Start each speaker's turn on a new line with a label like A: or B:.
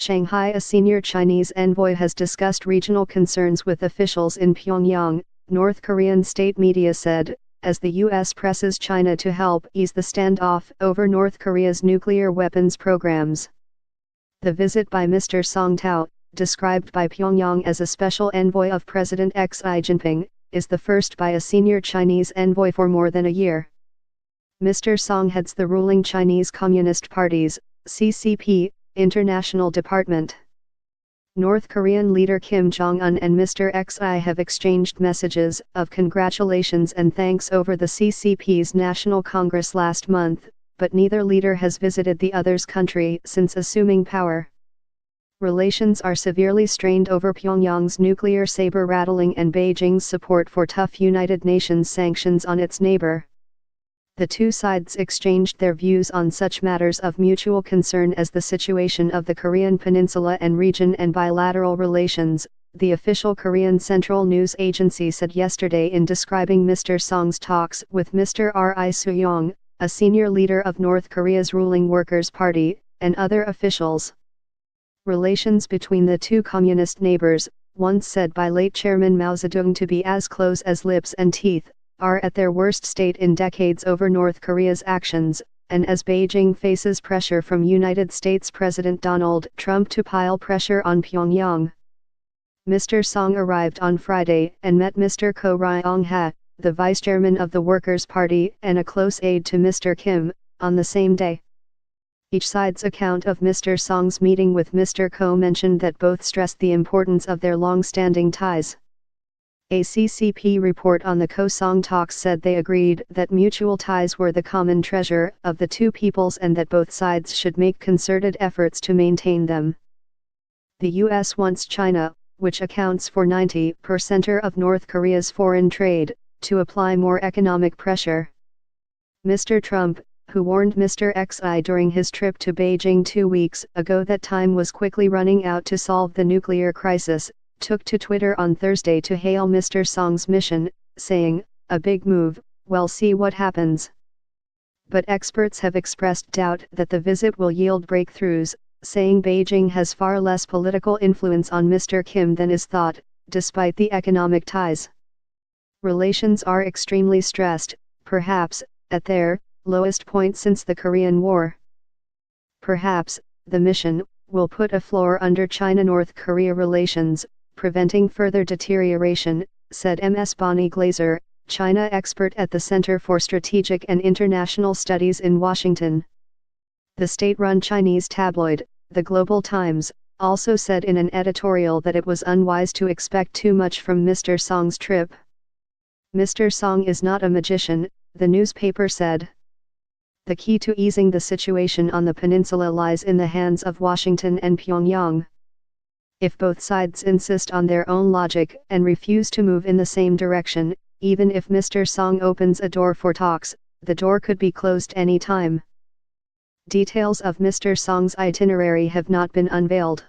A: Shanghai. A senior Chinese envoy has discussed regional concerns with officials in Pyongyang, North Korean state media said, as the U.S. presses China to help ease the standoff over North Korea's nuclear weapons programs. The visit by Mr. Song Tao, described by Pyongyang as a special envoy of President Xi Jinping, is the first by a senior Chinese envoy for more than a year. Mr. Song heads the ruling Chinese Communist Party's, CCP, International Department. North Korean leader Kim Jong-un and Mr. Xi have exchanged messages of congratulations and thanks over the CCP's National Congress last month, but neither leader has visited the other's country since assuming power. Relations are severely strained over Pyongyang's nuclear saber-rattling and Beijing's support for tough United Nations sanctions on its neighbor. The two sides exchanged their views on such matters of mutual concern as the situation of the Korean Peninsula and region and bilateral relations, the official Korean Central News Agency said yesterday in describing Mr. Song's talks with Mr. Ri Soo-young, a senior leader of North Korea's ruling Workers' Party, and other officials. Relations between the two communist neighbors, once said by late Chairman Mao Zedong to be as close as lips and teeth, are at their worst state in decades over North Korea's actions, and as Beijing faces pressure from United States President Donald Trump to pile pressure on Pyongyang. Mr. Song arrived on Friday and met Mr. Ko Ryong-ha, the vice chairman of the Workers' Party and a close aide to Mr. Kim, on the same day. Each side's account of Mr. Song's meeting with Mr. Ko mentioned that both stressed the importance of their long-standing ties. A CCP report on the Ko-Song talks said they agreed that mutual ties were the common treasure of the two peoples and that both sides should make concerted efforts to maintain them. The U.S. wants China, which accounts for 90% of North Korea's foreign trade, to apply more economic pressure. Mr. Trump, who warned Mr. Xi during his trip to Beijing 2 weeks ago that time was quickly running out to solve the nuclear crisis, took to Twitter on Thursday to hail Mr. Song's mission, saying, "A big move, we'll see what happens." But experts have expressed doubt that the visit will yield breakthroughs, saying Beijing has far less political influence on Mr. Kim than is thought, despite the economic ties. Relations are extremely stressed, perhaps, at their lowest point since the Korean War. Perhaps, the mission will put a floor under China-North Korea relations, preventing further deterioration, said Ms. Bonnie Glaser, China expert at the Center for Strategic and International Studies in Washington. The state-run Chinese tabloid, The Global Times, also said in an editorial that it was unwise to expect too much from Mr. Song's trip. Mr. Song is not a magician, the newspaper said. The key to easing the situation on the peninsula lies in the hands of Washington and Pyongyang. If both sides insist on their own logic and refuse to move in the same direction, even if Mr. Song opens a door for talks, the door could be closed any time. Details of Mr. Song's itinerary have not been unveiled.